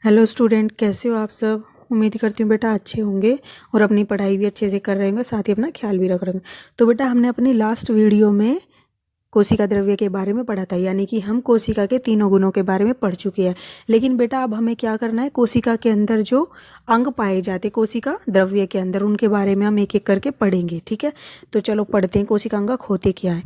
Hello student, कैसे हो आप सब। उम्मीद करती हूँ बेटा अच्छे होंगे और अपनी पढ़ाई भी अच्छे से कर रहे होंगे, साथ ही अपना ख्याल भी रख रहे होंगे। तो बेटा हमने अपनी लास्ट वीडियो में कोशिका द्रव्य के बारे में पढ़ा था, यानी कि हम कोशिका के तीनों गुणों के बारे में पढ़ चुके हैं। लेकिन बेटा अब हमें क्या करना है, कोशिका के अंदर जो अंग पाए जाते कोशिका द्रव्य के अंदर, उनके बारे में हम एक एक करके पढ़ेंगे। ठीक है, तो चलो पढ़ते हैं। कोशिका अंग होते क्या है।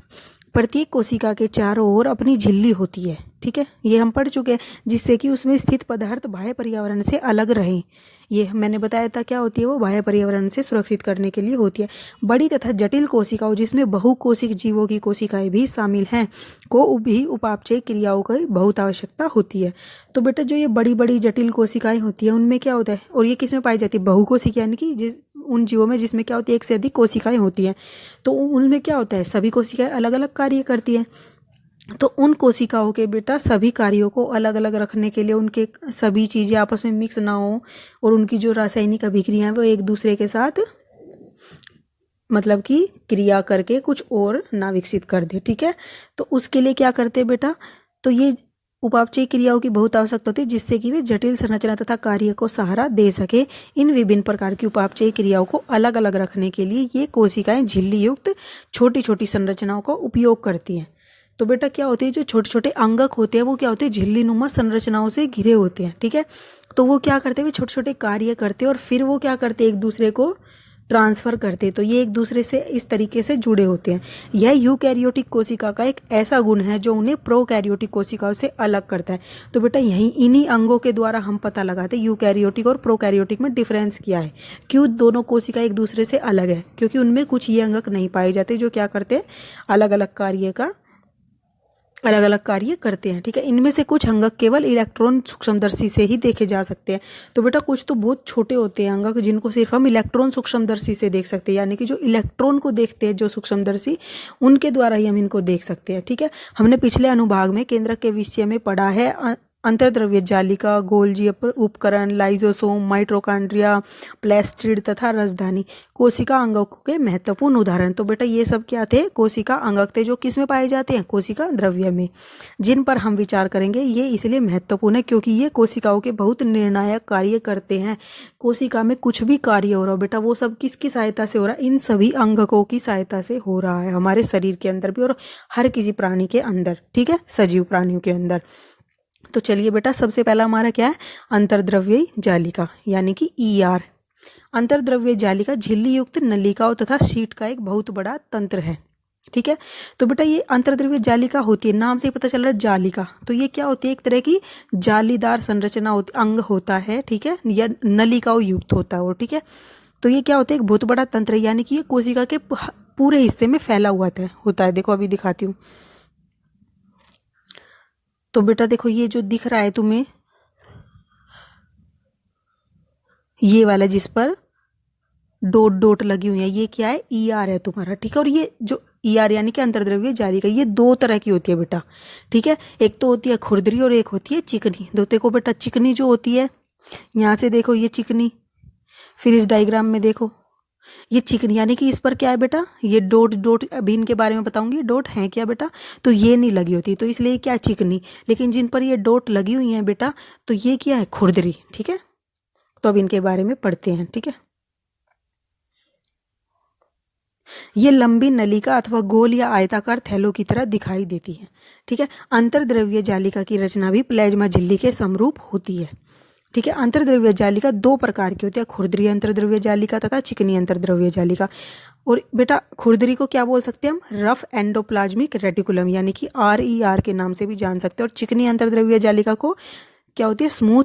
प्रत्येक कोशिका के चारों ओर अपनी झिल्ली होती है। ठीक है, ये हम पढ़ चुके हैं, जिससे कि उसमें स्थित पदार्थ बाह्य पर्यावरण से अलग रहें। ये मैंने बताया था क्या होती है, वो बाह्य पर्यावरण से सुरक्षित करने के लिए होती है। बड़ी तथा जटिल कोशिकाओं, जिसमें बहुकोशिक जीवों की कोशिकाएं भी शामिल हैं, को भी उपापचय क्रियाओं की बहुत आवश्यकता होती है। तो बेटा जो ये बड़ी बड़ी जटिल कोशिकाएं होती है, उनमें क्या होता है, और ये किसमें पाई जाती है, बहुकोशिक, यानी कि उन जीवों में जिसमें क्या होती है, एक से अधिक कोशिकाएं होती हैं। तो उनमें क्या होता है, सभी कोशिकाएं अलग अलग कार्य करती हैं। तो उन कोशिकाओं के बेटा सभी कार्यों को अलग अलग रखने के लिए, उनके सभी चीज़ें आपस में मिक्स ना हो और उनकी जो रासायनिक अभिक्रिया है वो एक दूसरे के साथ मतलब कि क्रिया करके कुछ और ना विकसित कर दे। ठीक है, तो उसके लिए क्या करते हैं बेटा, तो ये उपापचय क्रियाओं की बहुत आवश्यकता होती है, जिससे कि वे जटिल संरचना तथा कार्य को सहारा दे सके। इन विभिन्न प्रकार की उपापचय क्रियाओं को अलग अलग रखने के लिए ये कोशिकाएं झिल्ली युक्त छोटी छोटी संरचनाओं का उपयोग करती हैं। तो बेटा क्या होती है, जो छोटे छोटे अंगक होते हैं वो क्या होते हैं, झिल्ली नुमा संरचनाओं से घिरे होते हैं। ठीक है, तो वो क्या करते हैं, वे छोटे छोटे कार्य करते हैं और फिर वो क्या करते हैं, एक दूसरे को ट्रांसफ़र करते हैं। तो ये एक दूसरे से इस तरीके से जुड़े होते हैं। यह यूकैरियोटिक कोशिका का एक ऐसा गुण है जो उन्हें प्रोकैरियोटिक कोशिकाओं से अलग करता है। तो बेटा यहीं इन्हीं अंगों के द्वारा हम पता लगाते हैं यूकैरियोटिक और प्रोकैरियोटिक में डिफरेंस क्या है, क्यों दोनों कोशिका एक दूसरे से अलग है। क्योंकि उनमें कुछ ये अंगक नहीं पाए जाते जो क्या करते हैं, अलग अलग कार्य करते हैं। ठीक है, इनमें से कुछ अंगक केवल इलेक्ट्रॉन सूक्ष्मदर्शी से ही देखे जा सकते हैं। तो बेटा कुछ तो बहुत छोटे होते हैं अंगक, जिनको सिर्फ हम इलेक्ट्रॉन सूक्ष्मदर्शी से देख सकते हैं, यानी कि जो इलेक्ट्रॉन को देखते हैं जो सूक्ष्मदर्शी, उनके द्वारा ही हम इनको देख सकते हैं। ठीक है, हमने पिछले अनुभाग में केंद्रक के विषय में पढ़ा है अंतर्द्रव्य जालिका, गोल्जी उपकरण, लाइजोसोम, माइटोकॉन्ड्रिया, प्लास्टिड तथा रसधानी कोशिका अंगक के महत्वपूर्ण उदाहरण। तो बेटा ये सब क्या थे, कोशिका अंगक थे, जो किस में पाए जाते हैं, कोशिका द्रव्य में, जिन पर हम विचार करेंगे। ये इसलिए महत्वपूर्ण है क्योंकि ये कोशिकाओं के बहुत निर्णायक कार्य करते हैं। कोशिका में कुछ भी कार्य हो रहा हो बेटा, वो सब किसकी सहायता से हो रहा है, इन सभी अंगकों की सहायता से हो रहा है, हमारे शरीर के अंदर भी और हर किसी प्राणी के अंदर। ठीक है, सजीव प्राणियों के अंदर। तो चलिए बेटा, सबसे पहला हमारा क्या है, अंतर्द्रव्यी जालिका, यानी कि ER। अंतर्द्रव्य जालिका झिल्ली युक्त नलिकाओं तथा शीट का एक बहुत बड़ा तंत्र है। ठीक है, तो बेटा ये अंतर्द्रव्य जालिका होती है, नाम से ही पता चल रहा है जालिका। तो ये क्या होती है, एक तरह की जालीदार संरचना होती, अंग होता है। ठीक है, या नलिकाओं युक्त होता है वो। ठीक है, तो ये क्या होता है, एक बहुत बड़ा तंत्र है, यानी कि ये कोशिका के पूरे हिस्से में फैला हुआ होता है। देखो अभी दिखाती हूँ। तो बेटा देखो ये जो दिख रहा है तुम्हें, ये वाला जिस पर डॉट डॉट लगी हुई है, ये क्या है, ER है तुम्हारा। ठीक है, और ये जो ER यानी कि अंतर्द्रव्य जालिका, ये दो तरह की होती है बेटा। ठीक है, एक तो होती है खुरदरी और एक होती है चिकनी। दो देखो बेटा, चिकनी जो होती है, यहाँ से देखो ये चिकनी, फिर इस डायग्राम में देखो ये चिकनी, यानी कि इस पर क्या है बेटा, ये डॉट डॉट, अभी इनके बारे में बताऊंगी डॉट है क्या बेटा। तो ये नहीं लगी होती, तो इसलिए क्या है, चिकनी। लेकिन जिन पर ये डॉट लगी हुई है बेटा, तो ये क्या है, खुरदरी। ठीक है, तो अब इनके बारे में पढ़ते हैं। ठीक है, ये लंबी नलिका अथवा गोल या आयताकार थैलों की तरह दिखाई देती है। ठीक है, अंतर्द्रव्य जालिका की रचना भी प्लाज्मा झिल्ली के समरूप होती है। ठीक है, अंतर्द्रव्य जालिका दो प्रकार की होती है, खुरदरी अंतर्द्रव्य जालिका तथा चिकनी अंतर्द्रव्य जालिका। और बेटा खुरदरी को क्या बोल सकते हैं हम, रफ एंडोप्लाज्मिक रेटिकुलम, यानी कि RER के नाम से भी जान सकते हैं। और चिकनी अंतर्द्रव्य जालिका को क्या होती है, स्मूथ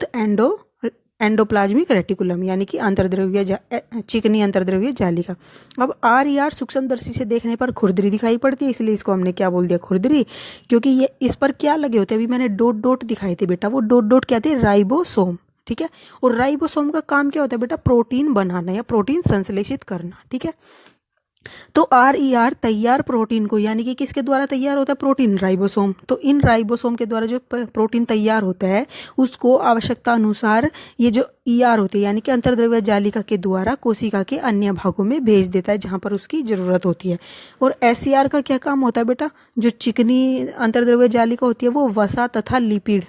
एंडोप्लाज्मिक रेटिकुलम, यानी कि चिकनी अंतर्द्रव्य जालिका। अब RER सूक्ष्मदर्शी से देखने पर खुरदरी दिखाई पड़ती है, इसलिए इसको हमने क्या बोल दिया, खुरदरी। क्योंकि ये इस पर क्या लगे होते हैं, अभी मैंने डॉट डॉट दिखाए थे बेटा, वो डॉट डॉट क्या थे, राइबोसोम। ठीक है, और राइबोसोम का काम क्या होता है बेटा, प्रोटीन बनाना या प्रोटीन संश्लेषित करना। ठीक है, तो RER तैयार प्रोटीन को, यानी कि किसके द्वारा तैयार होता है, प्रोटीन, राइबोसोम। तो इन राइबोसोम के द्वारा जो प्रोटीन तैयार होता है, उसको आवश्यकता अनुसार ये जो ER होती है, यानी कि अंतर्द्रव्य जालिका के द्वारा कोशिका के अन्य भागों में भेज देता है जहाँ पर उसकी ज़रूरत होती है। और SCR का क्या काम होता है बेटा, जो चिकनी अंतर्द्रव्य जालिका होती है वो वसा तथा लिपिड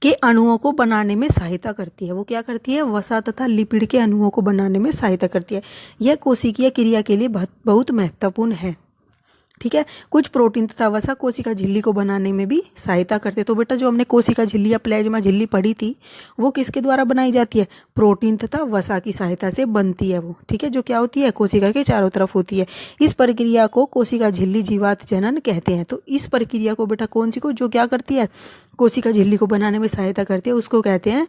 के अणुओं को बनाने में सहायता करती है। वो क्या करती है? वसा तथा लिपिड के अणुओं को बनाने में सहायता करती है। यह कोशिकीय क्रिया के लिए बहुत महत्वपूर्ण है। ठीक है। कुछ प्रोटीन तथा वसा कोशिका झिल्ली को बनाने में भी सहायता करते हैं। तो बेटा जो हमने कोशिका झिल्ली या प्लाज्मा झिल्ली पढ़ी थी वो किसके द्वारा बनाई जाती है? प्रोटीन तथा वसा की सहायता से बनती है वो। ठीक है। जो क्या होती है? कोशिका के चारों तरफ होती है। इस प्रक्रिया को कोशिका झिल्ली जीवात जनन कहते हैं। तो इस प्रक्रिया को बेटा कौन सी को जो क्या करती है? कोशिका झिल्ली को बनाने में सहायता करती है, उसको कहते हैं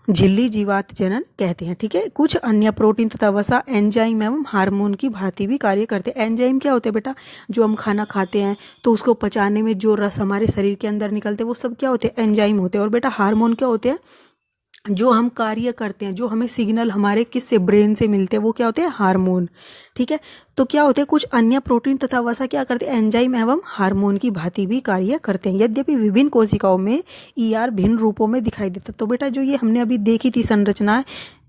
झिल्ली जीवात जनन कहते हैं। ठीक है। कुछ अन्य प्रोटीन तथा वसा एंजाइम एवं हार्मोन की भांति भी कार्य करते हैं। एंजाइम क्या होते हैं बेटा? जो हम खाना खाते हैं तो उसको पचाने में जो रस हमारे शरीर के अंदर निकलते हैं वो सब क्या होते हैं? एंजाइम होते हैं। और बेटा हार्मोन क्या होते हैं? जो हम कार्य करते हैं, जो हमें सिग्नल हमारे किससे? ब्रेन से मिलते हैं, वो क्या होते हैं? हार्मोन। ठीक है। तो क्या होते हैं? कुछ अन्य प्रोटीन तथा वसा क्या करते हैं? एंजाइम एवं हार्मोन की भांति भी कार्य करते हैं। यद्यपि विभिन्न कोशिकाओं में ईआर भिन्न रूपों में दिखाई देता है। तो बेटा जो ये हमने अभी देखी थी संरचना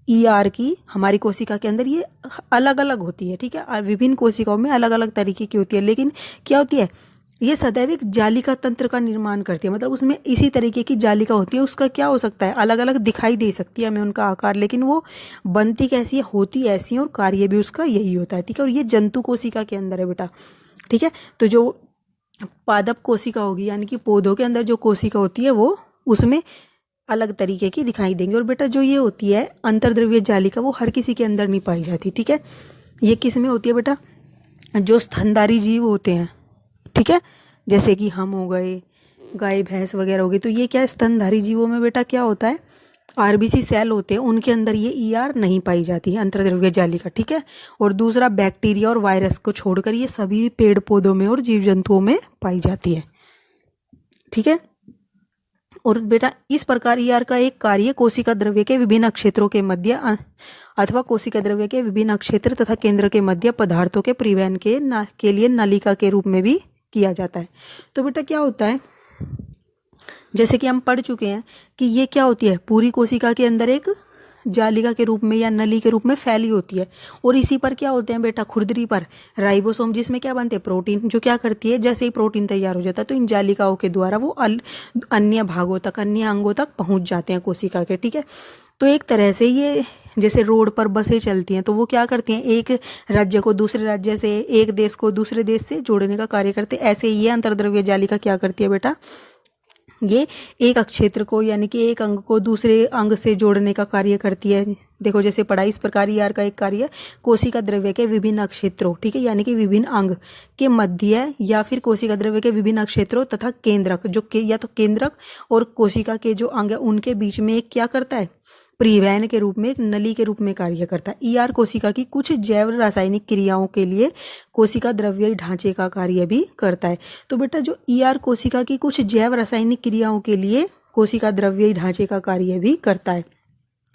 ईआर की हमारी कोशिका के अंदर, ये अलग अलग होती है। ठीक है। विभिन्न कोशिकाओं में अलग अलग तरीके की होती है, लेकिन क्या होती है? ये सदैव एक जालिका तंत्र का निर्माण करती है। मतलब उसमें इसी तरीके की जालिका होती है। उसका क्या हो सकता है? अलग अलग दिखाई दे सकती है हमें उनका आकार, लेकिन वो बनती कैसी है? होती ऐसी है, और कार्य भी उसका यही होता है। ठीक है। और ये जंतु कोशिका के अंदर है बेटा। ठीक है। तो जो पादप कोशिका होगी, यानी कि पौधों के अंदर जो कोशिका होती है वो उसमें अलग तरीके की दिखाई देंगी। और बेटा जो ये होती है अंतर्द्रव्य जालिका, वो हर किसी के अंदर नहीं पाई जाती। ठीक है। ये किस में होती है बेटा? जो स्तनधारी जीव होते हैं, ठीक है, जैसे कि हम हो गए, गाय भैंस वगैरह हो गई, तो ये क्या है? स्तनधारी जीवों में बेटा क्या होता है? आरबीसी सेल होते हैं, उनके अंदर ये ईआर नहीं पाई जाती है, अंतर्द्रव्य जालिका। ठीक है। और दूसरा बैक्टीरिया और वायरस को छोड़कर ये सभी पेड़ पौधों में और जीव जंतुओं में पाई जाती है। ठीक है। और बेटा इस प्रकार ईआर का एक कार्य कोशिका द्रव्य के विभिन्न क्षेत्रों के मध्य अथवा कोशिका द्रव्य के विभिन्न क्षेत्र तथा केंद्र के मध्य पदार्थों के परिवहन के लिए नलिका के रूप में भी किया जाता है। तो बेटा क्या होता है? जैसे कि हम पढ़ चुके हैं कि ये क्या होती है? पूरी कोशिका के अंदर एक जालिका के रूप में या नली के रूप में फैली होती है। और इसी पर क्या होते हैं बेटा? खुरदरी पर राइबोसोम, जिसमें क्या बनते हैं? प्रोटीन। जो क्या करती है? जैसे ही प्रोटीन तैयार हो जाता है तो इन जालिकाओं के द्वारा वो अन्य भागों तक, अन्य अंगों तक पहुंच जाते हैं कोशिका के। ठीक है। तो एक तरह से ये जैसे रोड पर बसें चलती हैं तो वो क्या करती हैं? एक राज्य को दूसरे राज्य से, एक देश को दूसरे देश से जोड़ने का कार्य करते हैं। ऐसे ये अंतर्द्रव्य जालिका क्या करती है बेटा? ये एक क्षेत्र को, यानी कि एक अंग को दूसरे अंग से जोड़ने का कार्य करती है। देखो जैसे पढ़ाई, इस प्रकार ईआर का एक कार्य कोशिका द्रव्य के विभिन्न क्षेत्रों, ठीक है, यानी कि विभिन्न अंग के मध्य या फिर कोशिका द्रव्य के विभिन्न क्षेत्रों तथा केंद्रक, जो या तो केंद्रक और कोशिका के जो अंग है उनके बीच में एक क्या करता है? परिवहन के रूप में, एक नली के रूप में कार्य करता है। ईआर कोशिका की कुछ जैव रासायनिक क्रियाओं के लिए कोशिका द्रव्य ढांचे का कार्य भी करता है। तो बेटा जो ईआर कोशिका की कुछ जैव रासायनिक क्रियाओं के लिए कोशिका द्रव्य ढांचे का कार्य भी करता है।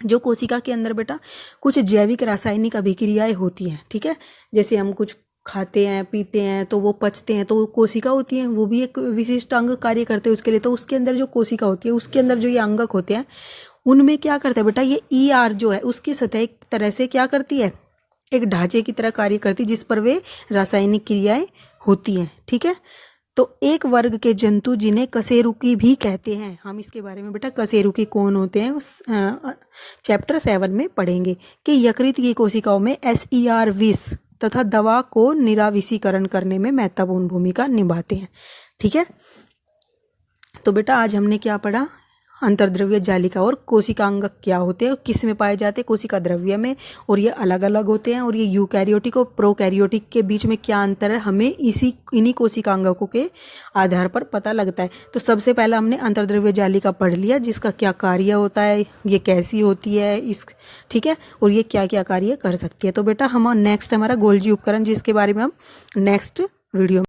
जो कोशिका के अंदर बेटा कुछ जैविक रासायनिक अभिक्रियाएं होती हैं। ठीक है। जैसे हम कुछ खाते हैं, पीते हैं तो वो पचते हैं, तो वो कोशिका होती है, वो भी एक विशिष्ट अंग कार्य करते हैं उसके लिए। तो उसके अंदर जो कोशिका होती है, उसके अंदर जो ये अंगक होते हैं, उनमें क्या करता है बेटा? ये ईआर जो है उसकी सतह एक तरह से क्या करती है? एक ढांचे की तरह कार्य करती है, जिस पर वे रासायनिक क्रियाएं होती हैं। ठीक है। तो एक वर्ग के जंतु जिन्हें कशेरुकी भी कहते हैं, हम इसके बारे में बेटा कशेरुकी कौन होते हैं उस चैप्टर 7 में पढ़ेंगे कि यकृत की कोशिकाओं में SER विष तथा दवा को निराविषीकरण करने में महत्वपूर्ण भूमिका निभाते हैं। ठीक है। तो बेटा आज हमने क्या पढ़ा? अंतर्द्रव्य जालिका और कोशिकांगक क्या होते हैं, किस में पाए जाते हैं? कोशिका द्रव्य में। और ये अलग अलग होते हैं। और ये यूकैरियोटिक और प्रोकैरियोटिक के बीच में क्या अंतर है, हमें इन्हीं कोशिकांगकों के आधार पर पता लगता है। तो सबसे पहला हमने अंतर्द्रव्य जालिका पढ़ लिया, जिसका क्या कार्य होता है, ये कैसी होती है, ठीक है, और ये क्या क्या कार्य कर सकती है। तो बेटा हम नेक्स्ट हमारा गोल्जी उपकरण, जिसके बारे में हम नेक्स्ट वीडियो